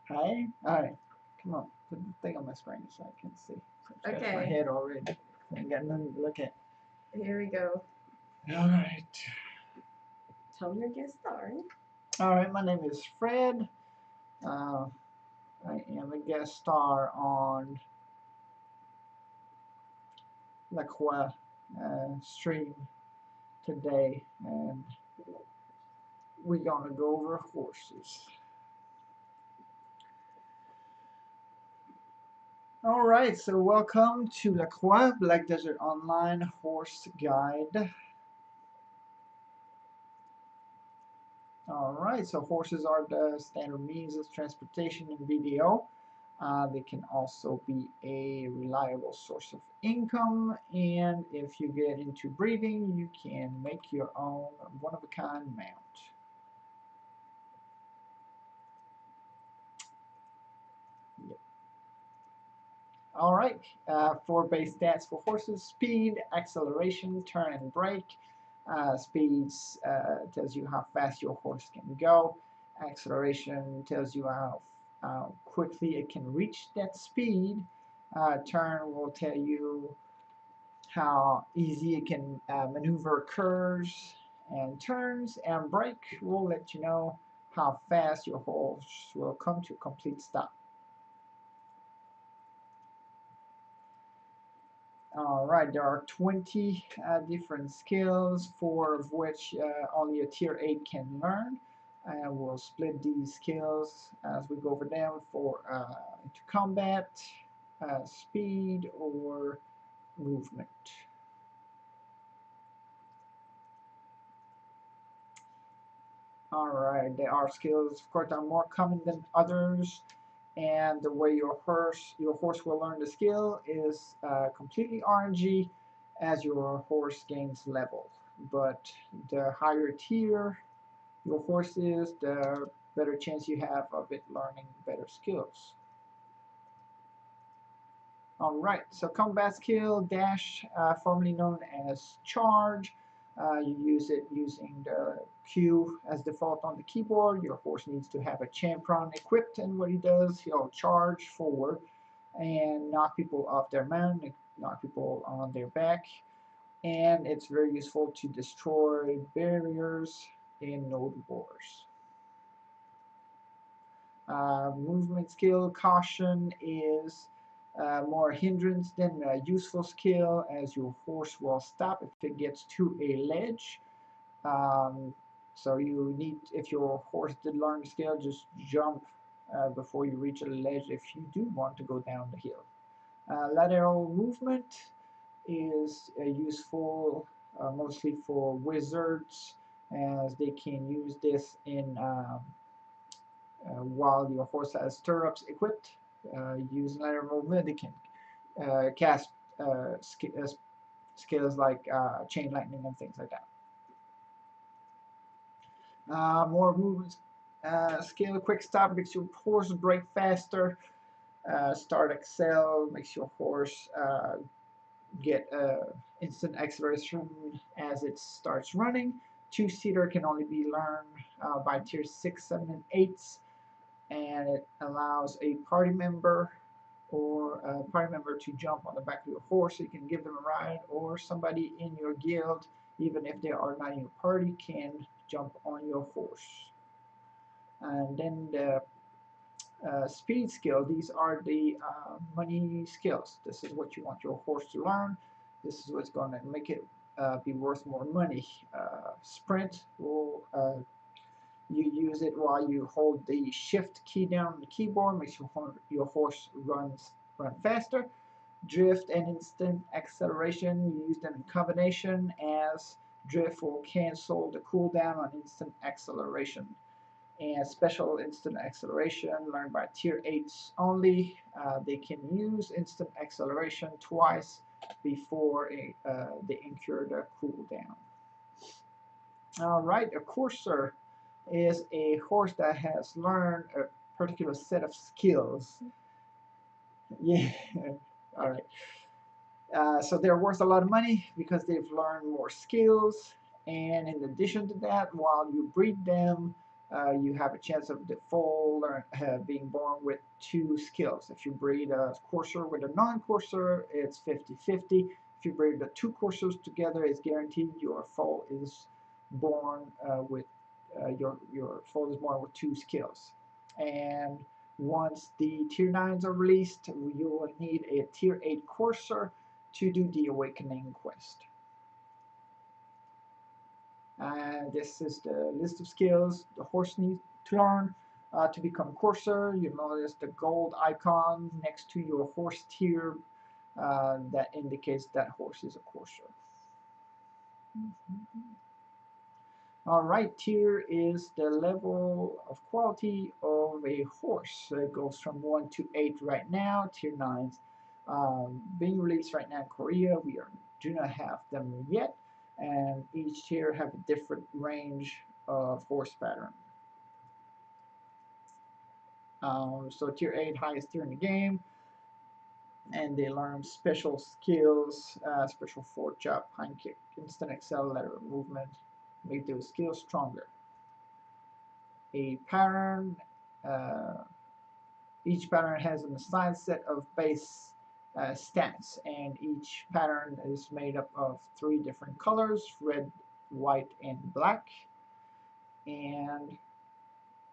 Hi. Alright. Come on. Put the thing on my screen so I can see. Scratch my Okay. head already. I got nothing to look at. Here we go. Alright. Tell me your guest starring. Alright, my name is Fred. Uh, I am a guest star on La Croix stream today, and we're gonna go over horses. Alright, so welcome to La Croix Black Desert Online Horse Guide. Alright, so horses are the standard means of transportation in BDO. They can also be a reliable source of income, and if you get into breeding, you can make your own one-of-a-kind mount. Yep. Alright, 4 base stats for horses: speed, acceleration, turn and brake. Speeds tells you how fast your horse can go. Acceleration tells you how quickly it can reach that speed. Turn will tell you how easy it can maneuver curves and turns, and brake will let you know how fast your horse will come to a complete stop. Alright, there are 20 different skills, 4 of which only a tier 8 can learn. And we'll split these skills as we go over them for into combat, speed, or movement. Alright, there are skills, of course, that are more common than others, and the way your horse will learn the skill is completely RNG as your horse gains level. But the higher tier your horse is, the better chance you have of it learning better skills. Alright, so combat skill, dash, formerly known as charge. You use it using the Q as default on the keyboard. Your horse needs to have a Champron equipped, and what he does, he'll charge forward and knock people off their mount, knock people on their back, and it's very useful to destroy barriers in node wars. Movement skill, caution is more hindrance than a useful skill, as your horse will stop if it gets to a ledge. Um, so you need, if your horse did learn the skill, just jump before you reach a ledge if you do want to go down the hill. Lateral movement is useful mostly for wizards, as they can use this in while your horse has stirrups equipped. Using lateral movement, they can cast skills like chain lightning and things like that. More movement skill, quick stop makes your horse brake faster. Start excel makes your horse get instant acceleration as it starts running. Two-seater can only be learned by tier 6, 7, and 8, and it allows a party member to jump on the back of your horse so you can give them a ride, or somebody in your guild, even if they are not in your party, can jump on your horse. And then the speed skill, these are the money skills. This is what you want your horse to learn. This is what's going to make it be worth more money. Sprint will you use it while you hold the shift key down on the keyboard, makes your horse run faster. Drift and instant acceleration, you use them in combination, as drift will cancel the cooldown on instant acceleration. And special instant acceleration learned by tier 8s only. They can use instant acceleration twice before they incur the cooldown. Alright, a courser is a horse that has learned a particular set of skills. Yeah, alright. So they're worth a lot of money because they've learned more skills, and in addition to that, while you breed them, you have a chance of the foal being born with 2 skills. If you breed a courser with a non-courser, it's 50-50. If you breed the 2 coursers together, it's guaranteed your foal is born with your foal is born with 2 skills. And once the tier 9s are released, you will need a tier 8 courser to do the awakening quest. And this is the list of skills the horse needs to learn to become courser. You notice the gold icon next to your horse tier that indicates that horse is a courser. Alright, tier is the level of quality of a horse. It goes from 1 to 8 right now. Tier 9s being released right now in Korea. We do not have them yet. And each tier have a different range of horse pattern. So tier 8, highest tier in the game. And they learn special skills, special forward jump, hind kick, instant excel, lateral movement. Make those skills stronger. A pattern, each pattern has an assigned set of base stats, and each pattern is made up of 3 different colors: red, white, and black. And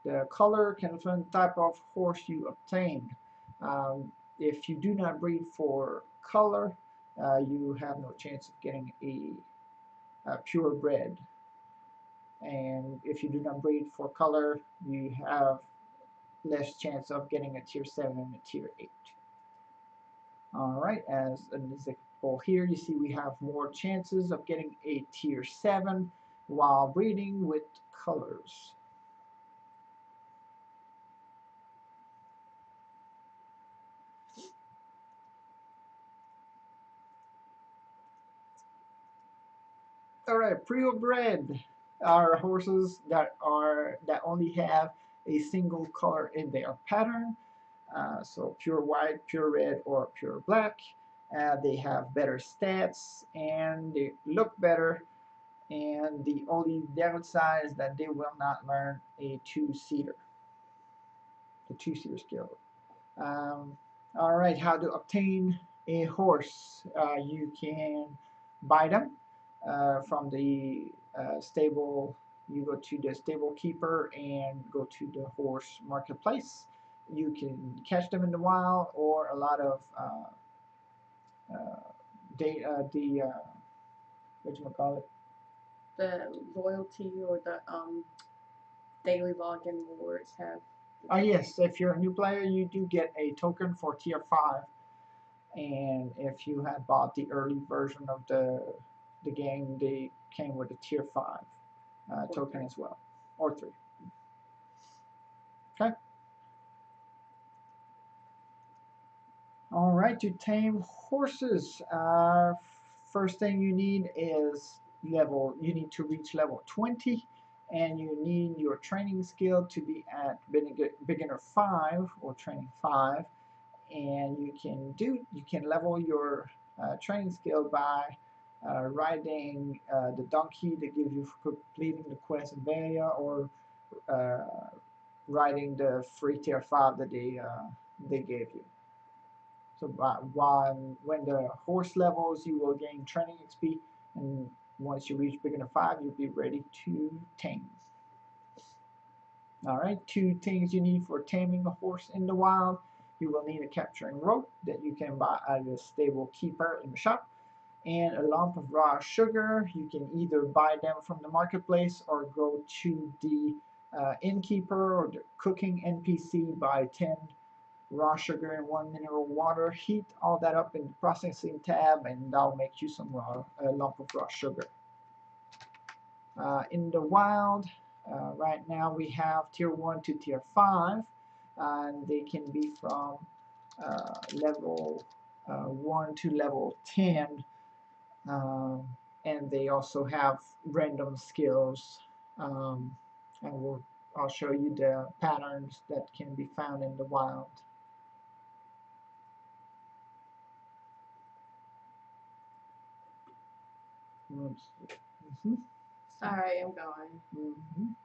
the color can determine the type of horse you obtain. If you do not breed for color, you have no chance of getting a purebred. And if you do not breed for color, you have less chance of getting a tier 7 and a tier 8. Alright, as an example here, you see we have more chances of getting a tier 7 while breeding with colors. Alright, purebred are horses that only have a single color in their pattern. So pure white, pure red, or pure black. They have better stats and they look better. And the only downside is that they will not learn a 2-seater, the 2-seater skill. Alright, how to obtain a horse. You can buy them from the stable. You go to the stable keeper and go to the horse marketplace. You can catch them in the wild, or a lot of whatchamacallit? The loyalty or the daily login rewards have. Yes, if you're a new player, you do get a token for tier 5. And if you had bought the early version of the game, they came with a tier 5 token as well, or 3. Okay. All right, to tame horses, first thing you need is you need to reach level 20, and you need your training skill to be at beginner 5 or training 5. And you can level your training skill by riding the donkey that gives you for completing the quest in Valia, or riding the free tier 5 that they gave you. So when the horse levels, you will gain training XP, and once you reach beginner 5, you'll be ready to tame. Alright, 2 things you need for taming a horse in the wild. You will need a capturing rope that you can buy at a stable keeper in the shop, and a lump of raw sugar. You can either buy them from the marketplace or go to the innkeeper or the cooking NPC, buy 10 raw sugar and 1 mineral water, heat all that up in the processing tab, and that'll make you some lump of raw sugar. In the wild, right now we have tier 1 to tier 5, and they can be from level 1 to level 10, and they also have random skills, and I'll show you the patterns that can be found in the wild. Sorry, I'm going.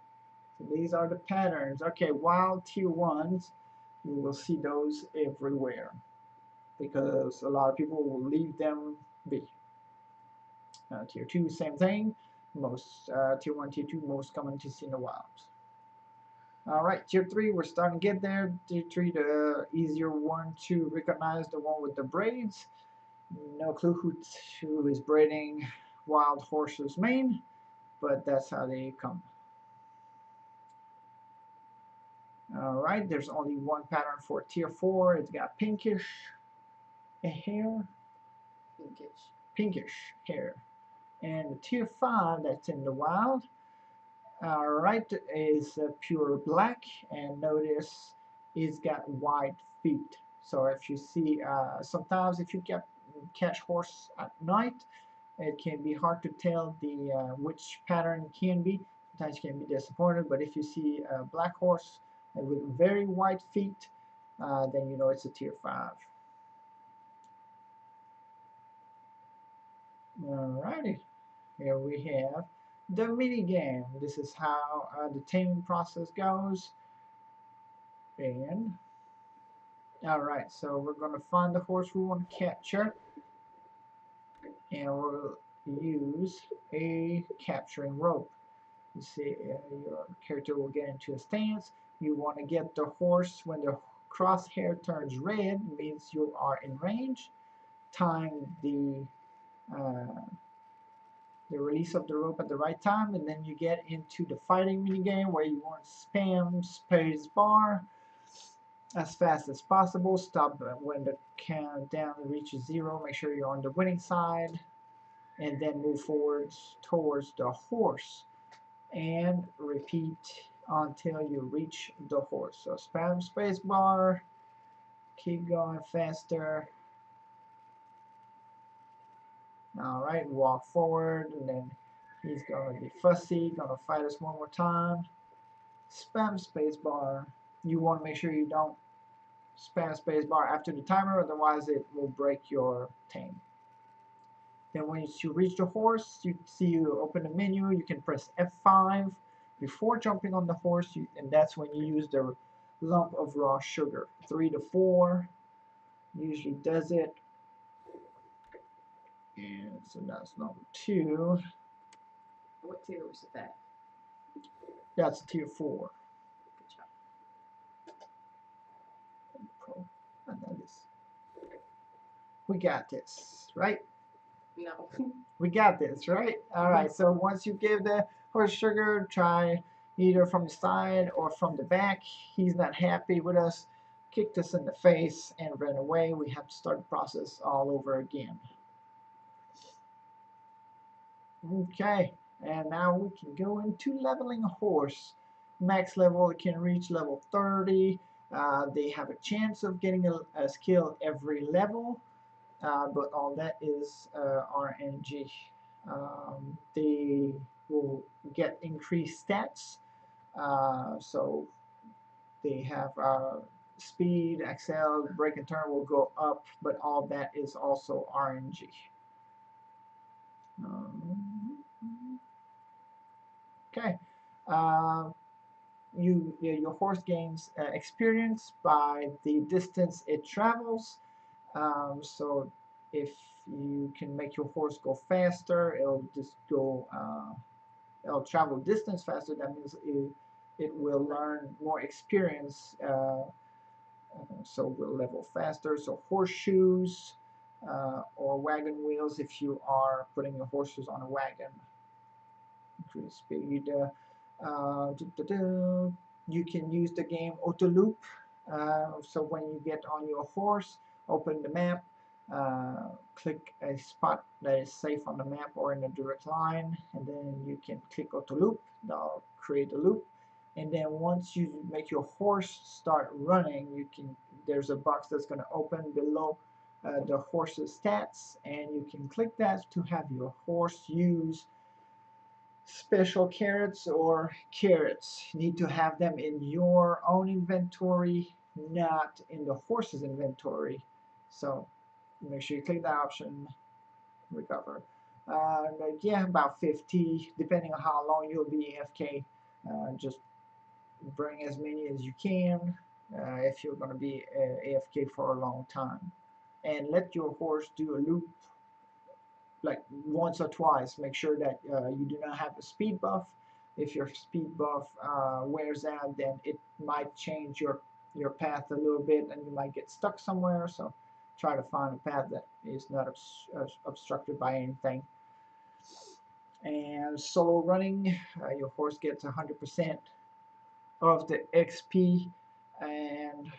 So these are the patterns. Okay, wild tier 1s, you will see those everywhere because a lot of people will leave them be. Tier 2, same thing. Most tier 1, tier 2, most common to see in the wild. Alright, tier 3, we're starting to get there. Tier 3, the easier one to recognize, the one with the braids. No clue who is braiding wild horses' mane, but that's how they come. Alright, there's only one pattern for tier 4. It's got pinkish hair. Pinkish hair. And the tier 5 that's in the wild, alright, is pure black, and notice it's got white feet. So if you see, sometimes if you catch horse at night, it can be hard to tell which pattern it can be. Sometimes you can be disappointed, but if you see a black horse with very white feet, then you know it's a tier 5. Alrighty, here we have the mini game. This is how the taming process goes. And alright, so we're going to find the horse we want to capture, and we'll use a capturing rope. You see, your character will get into a stance. You want to get the horse when the crosshair turns red, means you are in range. Time the release of the rope at the right time, and then you get into the fighting minigame where you want to spam space bar as fast as possible. Stop when the countdown reaches 0. Make sure you're on the winning side, and then move forwards towards the horse and repeat until you reach the horse. So spam space bar, keep going faster. Alright, walk forward, and then he's going to be fussy, going to fight us one more time. Spam space bar. You want to make sure you don't spam space bar after the timer, otherwise it will break your tame. Then when you reach the horse, you see you open the menu, you can press F5 before jumping on the horse, and that's when you use the lump of raw sugar. 3 to 4 usually does it. And so that's number 2. What tier was that? That's tier 4. Good job. Pro. We got this, right? No. We got this, right? Alright, so once you give the horse sugar, try either from the side or from the back. He's not happy with us, kicked us in the face, and ran away. We have to start the process all over again. Okay, and now we can go into leveling a horse. Max level can reach level 30. They have a chance of getting a skill every level. But all that is RNG. They will get increased stats, so they have speed, excel, break and turn will go up, but all that is also RNG. Okay, your horse gains experience by the distance it travels. So if you can make your horse go faster, it'll just go, it'll travel distance faster. That means it will learn more experience, so will level faster. So horseshoes or wagon wheels if you are putting your horses on a wagon. Increase speed. You can use the game auto loop. So when you get on your horse, open the map, click a spot that is safe on the map or in a direct line, and then you can click auto loop. That'll create a loop, and then once you make your horse start running, there's a box that's going to open below the horse's stats, and you can click that to have your horse use special carrots or carrots. You need to have them in your own inventory, not in the horse's inventory. So make sure you click that option, recover. Yeah, about 50, depending on how long you'll be AFK. Just bring as many as you can if you're going to be AFK for a long time. And let your horse do a loop like once or twice. Make sure that you do not have a speed buff. If your speed buff wears out, then it might change your path a little bit and you might get stuck somewhere. So try to find a path that is not obstructed by anything. And solo running, your horse gets 100% of the XP, and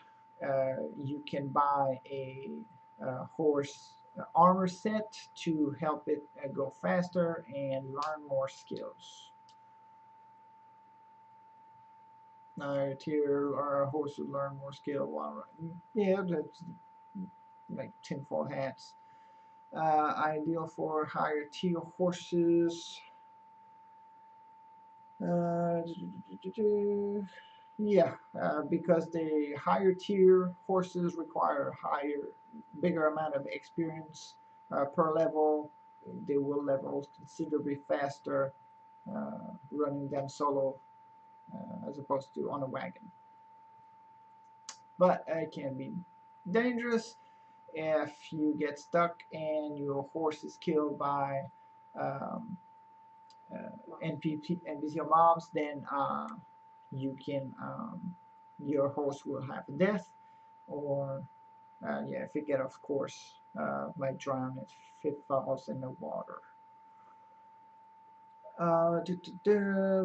you can buy a horse armor set to help it go faster and learn more skills. Tier horse would learn more skill while running. Yeah, that's like tinfoil hats. Ideal for higher tier horses. Yeah, because the higher tier horses require bigger amount of experience per level. They will level considerably faster running them solo as opposed to on a wagon. But it can be dangerous if you get stuck and your horse is killed by NPC mobs, then you can your horse will have a death, or yeah, if you get off course, might drown if it falls in the water.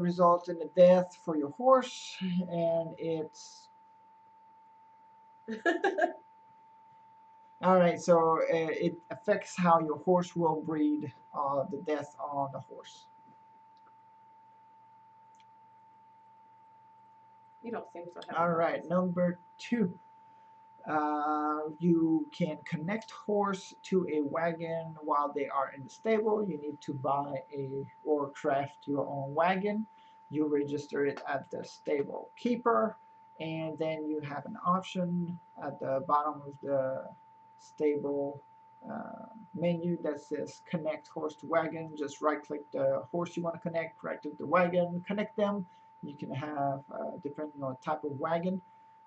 Results in a death for your horse, and it's alright, so it affects how your horse will breed the death on the horse. You don't seem so happy. Alright, number 2. You can connect horse to a wagon while they are in the stable. You need to buy or craft your own wagon. You register it at the stable keeper, and then you have an option at the bottom of the stable menu that says connect horse to wagon. Just right click the horse you want to connect, right click the wagon, connect them. You can have, depending on type of wagon,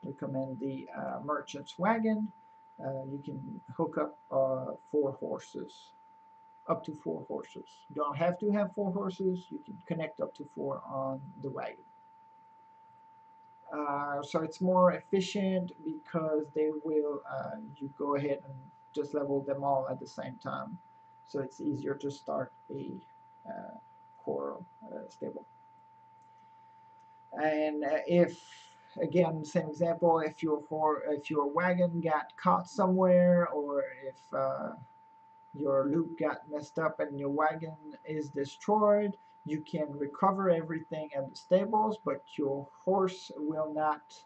recommend the merchant's wagon. You can hook up 4 horses, up to 4 horses. You don't have to have 4 horses. You can connect up to 4 on the wagon. So it's more efficient because they will, you go ahead and just level them all at the same time. So it's easier to start a core stable. And if, again, same example, if your wagon got caught somewhere, or if your loop got messed up and your wagon is destroyed, you can recover everything at the stables, but your horse will not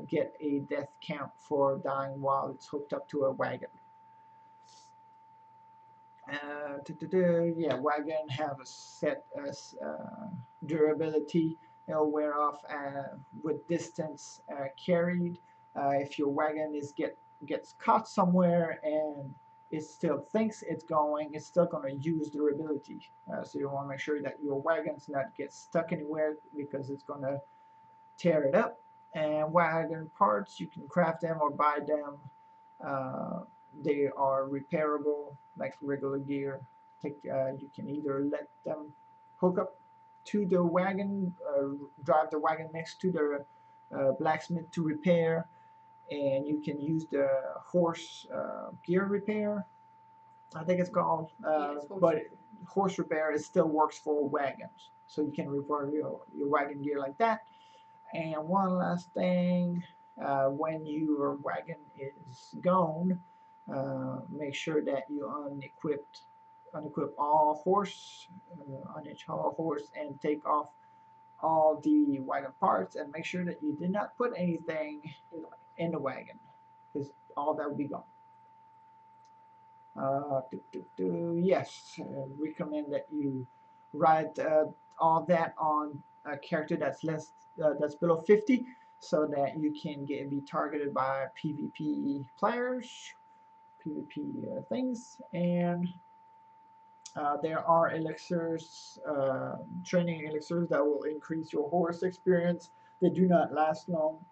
get a death count for dying while it's hooked up to a wagon. Yeah, wagon have a set durability. It'll wear off with distance carried. If your wagon gets caught somewhere and it still thinks it's still going to use durability. So you want to make sure that your wagon's not get stuck anywhere because it's going to tear it up. And wagon parts, you can craft them or buy them. They are repairable like regular gear. You can either let them hook up to the wagon, drive the wagon next to the blacksmith to repair, and you can use the horse gear repair, I think it's called, but horse repair, it still works for wagons, so you can repair your wagon gear like that. And one last thing, when your wagon is gone, make sure that you unequip all horse, unhitch all horse, and take off all the wagon parts, and make sure that you did not put anything in the wagon, because all that will be gone. Yes, recommend that you write all that on a character that's that's below 50, so that you can be targeted by PvP players, PvP things, and there are elixirs, training elixirs that will increase your horse experience. They do not last long,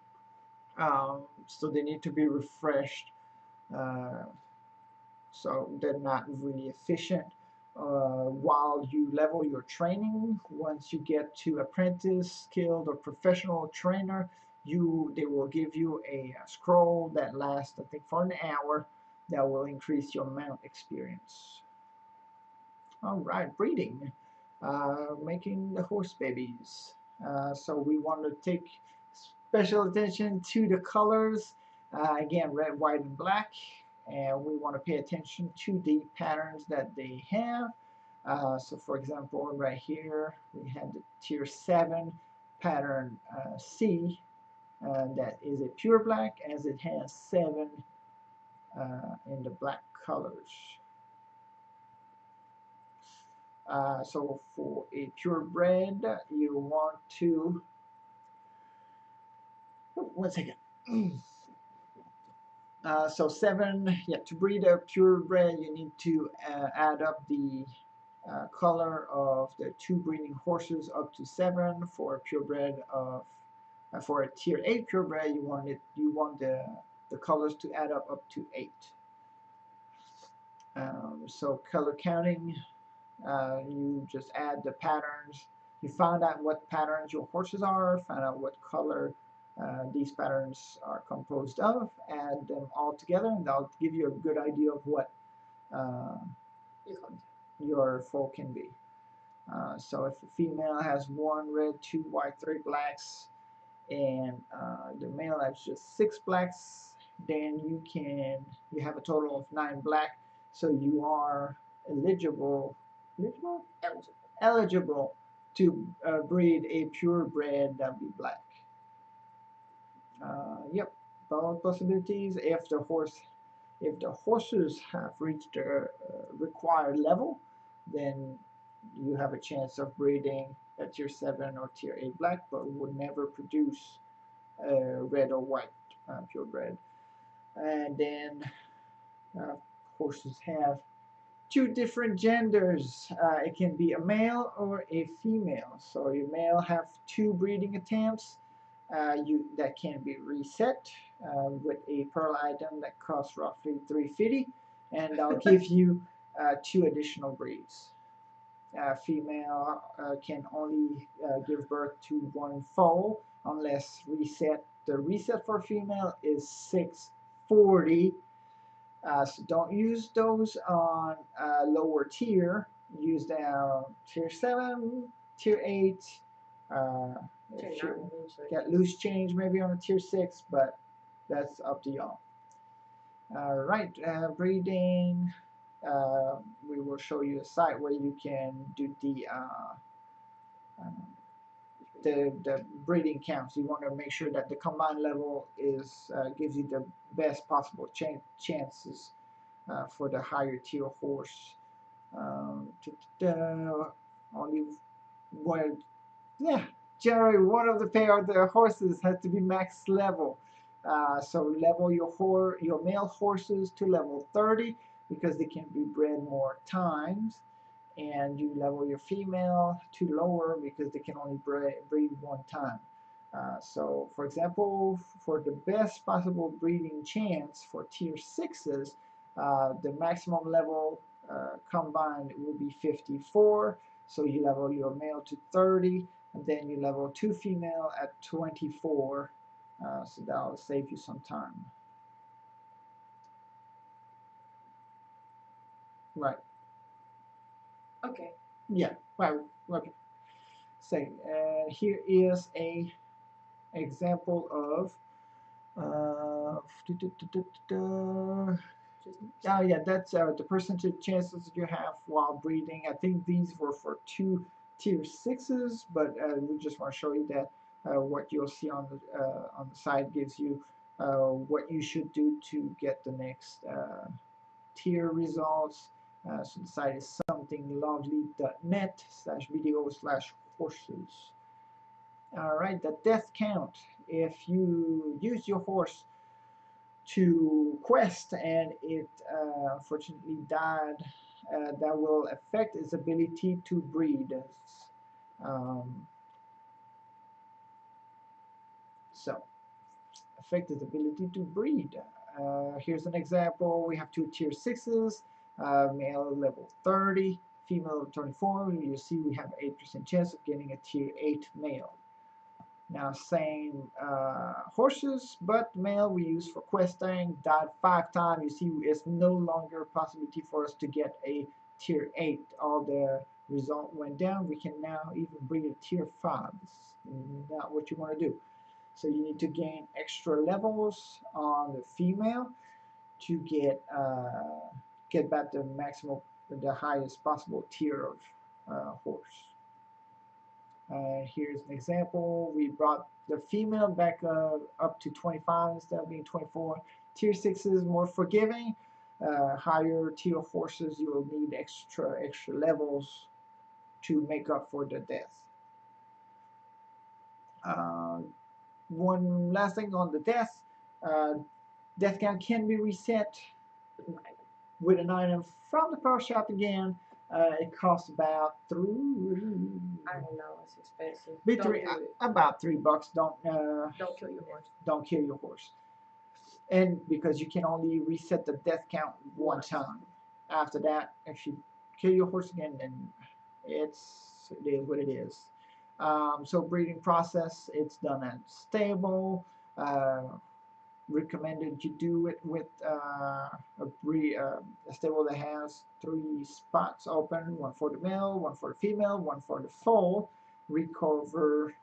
so they need to be refreshed. Uh, so they're not really efficient. While you level your training, once you get to apprentice, skilled, or professional trainer, they will give you a scroll that lasts, I think, for an hour. That will increase your mount experience. All right, breeding, making the horse babies. So we want to take special attention to the colors. Again, red, white, and black. And we want to pay attention to the patterns that they have. So for example, right here, we have the tier 7 pattern C. That is a pure black, as it has 7 in the black colors. So for a purebred, you want to, oh, 1 second. So 7, yeah, to breed a purebred, you need to add up the color of the 2 breeding horses up to 7. For a purebred of, for a tier 8 purebred, you want the colors to add up to 8. So color counting. You just add the patterns. You find out what patterns your horses are, find out what color these patterns are composed of, add them all together, and that'll give you a good idea of what your foal can be. So if a female has 1 red, 2 white, 3 blacks, and the male has just 6 blacks, then you have a total of 9 black, so you are eligible to breed a purebred that be black. Yep, both possibilities. If the horses have reached the required level, then you have a chance of breeding a tier 7 or tier 8 black, but would never produce red or white purebred. And then horses have 2 different genders. It can be a male or a female. So your male have 2 breeding attempts that can be reset with a pearl item that costs roughly $350, and I'll give you 2 additional breeds. Female can only give birth to 1 foal unless the reset for female is 640. So don't use those on lower tier. Use them tier 7, tier 8. If you get loose change maybe on a tier 6, but that's up to y'all. Alright, breeding. We will show you a site where you can do the breeding counts. You want to make sure that the combined level gives you the best possible chances for the higher tier horse. Only one, yeah, generally one of the pair of the horses has to be max level. So level your male horses to level 30 because they can be bred more times, and you level your female to lower because they can only breed 1 time. So for example, for the best possible breeding chance for tier 6s, the maximum level combined will be 54. So you level your male to 30, and then you level 2 female at 24. So that'll save you some time. Right. Okay. Yeah. Right. Okay. So here is a example of. Oh yeah, that's the percentage chances you have while breeding. I think these were for 2 tier 6s, but we just want to show you that what you'll see on the side gives you what you should do to get the next tier results. So the site is somethinglovely.net/video/horses. Alright, the death count. If you use your horse to quest and it unfortunately died, that will affect its ability to breed. affect its ability to breed. Here's an example. We have two tier 6s, male level 30, female level 24. You see we have 8% chance of getting a tier 8 male. Now same horses, but male we use for questing, died 5 times. You see it's no longer a possibility for us to get a tier 8. All the result went down. We can now even breed a tier 5. It's not what you want to do. So you need to gain extra levels on the female to get back the maximum, the highest possible tier of horse. Here's an example. We brought the female back up to 25 instead of being 24. Tier 6 is more forgiving. Higher tier horses, you will need extra levels to make up for the death. One last thing on the death. Death count can be reset with an item from the pro shop again. It costs about I don't know, it's expensive. Don't do it. about $3. Don't kill your horse. Don't kill your horse. And because you can only reset the death count one time. After that, if you kill your horse again, then it is what it is. So breeding process, it's done at stable. Recommended you do it with a stable that has 3 spots open, one for the male, one for the female, one for the foal. Recover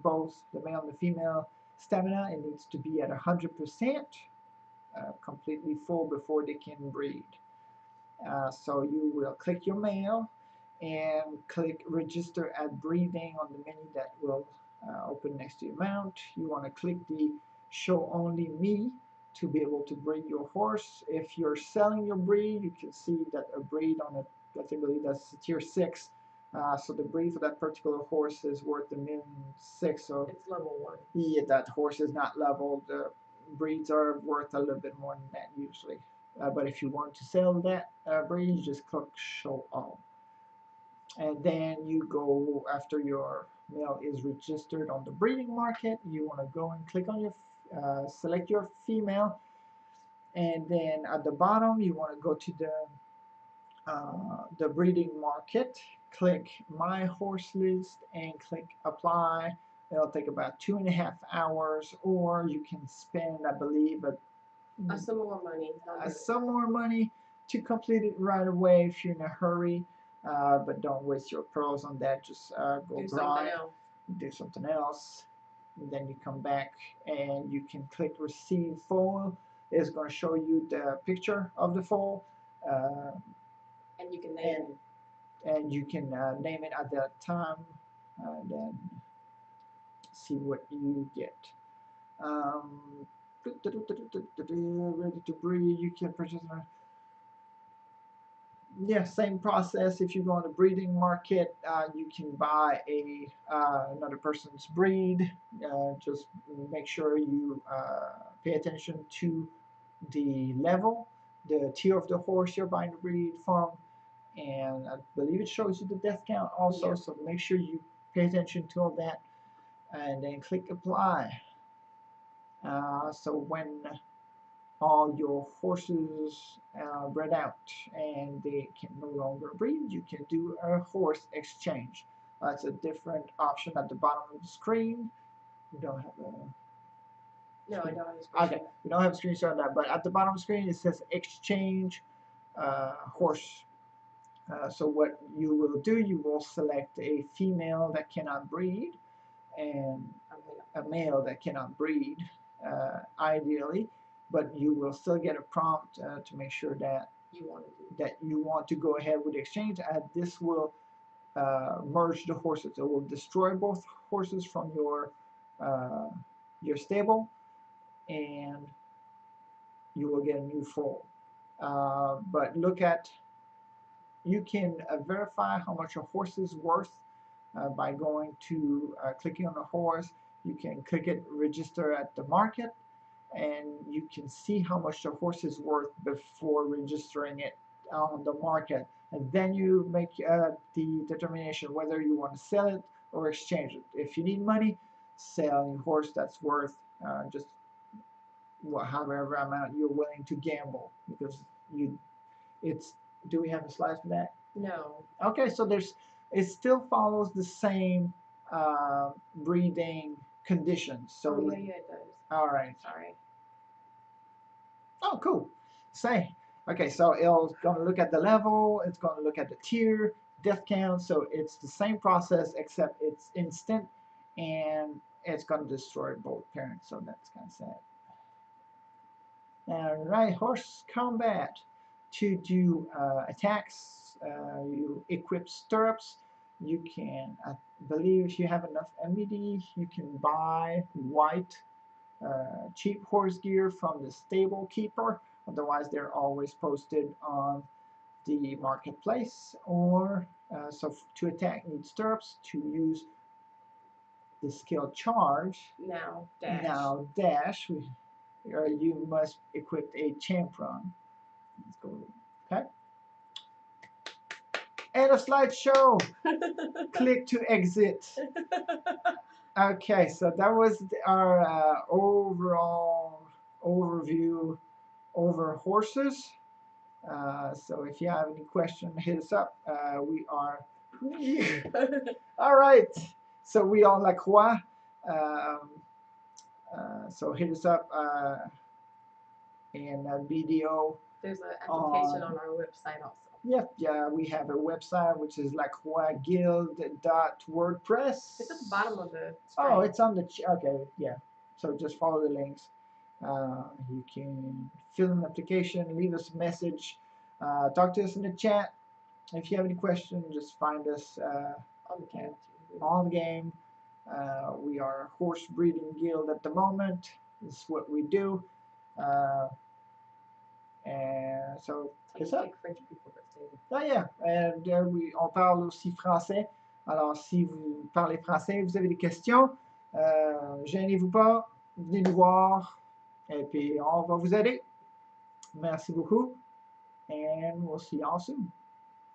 both the male and the female stamina. It needs to be at 100%, completely full before they can breed. So you will click your male and click register at breeding on the menu that will open next to your mount. You want to click the show only me to be able to breed your horse. If you're selling your breed, you can see that a breed on it, I believe that's a tier 6. So the breed for that particular horse is worth a min 6. So it's level 1. Yeah, that horse is not leveled. The breeds are worth a little bit more than that usually. But if you want to sell that breed, you just click show all. And then you go, after your male is registered on the breeding market, you want to go and click on your select your female, and then at the bottom you want to go to the breeding market, click my horse list and click apply. It'll take about 2.5 hours, or you can spend, I believe, some more money. Some more money to complete it right away if you're in a hurry. But don't waste your pearls on that. Just go grind, do something else. And then you come back and you can click receive foal. It's going to show you the picture of the foal. And you can name it. And you can name it at that time. Then see what you get. Ready to breed. You can purchase. Yeah, same process. If you go on the breeding market, you can buy another person's breed. Just make sure you pay attention to the level, the tier of the horse you're buying the breed from, and I believe it shows you the death count also. Yeah. So make sure you pay attention to all that, and then click apply. So when all your horses bred out and they can no longer breed, you can do a horse exchange. That's a different option at the bottom of the screen. We don't have a... No, I don't have a screenshot. Okay, we don't have a screenshot of that, but at the bottom of the screen it says exchange horse. So what you will do, you will select a female that cannot breed and a male that cannot breed, ideally. But you will still get a prompt to make sure that you want to go ahead with the exchange. And this will merge the horses. It will destroy both horses from your stable, and you will get a new foal. But look at, you can verify how much a horse is worth by going to clicking on the horse. You can click it, register at the market, and you can see how much the horse is worth before registering it on the market. And then you make the determination whether you want to sell it or exchange it. If you need money, sell your horse that's worth just however amount you're willing to gamble, because do we have a slide for that? No. Okay, so it still follows the same breeding conditions. So oh, yeah, it does. All right. Sorry. Oh, cool. Same. Okay, so it's going to look at the level, it's going to look at the tier, death count, so it's the same process except it's instant, and it's going to destroy both parents, so that's kind of sad. Alright, horse combat. To do attacks, you equip stirrups. You can, I believe if you have enough MED, you can buy white cheap horse gear from the stable keeper. Otherwise, they're always posted on the marketplace. Or so to attack, need stirrups. To use the skill charge. Now dash. Now dash. You must equip a champion. Let's go. Okay. End of slideshow. Click to exit. Okay, so that was our overall overview over horses. So if you have any questions, hit us up. We are all right. So we are La Croix. So hit us up in video. There's an application on our website also. Yeah, we have a website which is lacroixguild.wordpress. It's at the bottom of the screen. Oh, it's on the okay, yeah. So just follow the links. You can fill in an application, leave us a message, talk to us in the chat. If you have any questions, just find us on the game. On the game. We are a horse breeding guild at the moment. This is what we do. And so, c'est ça. Ah, yeah. On parle aussi français. Alors, si vous parlez français, vous avez des questions, gênez-vous pas, venez nous voir, et puis on va vous aider. Merci beaucoup, and we'll see y'all soon.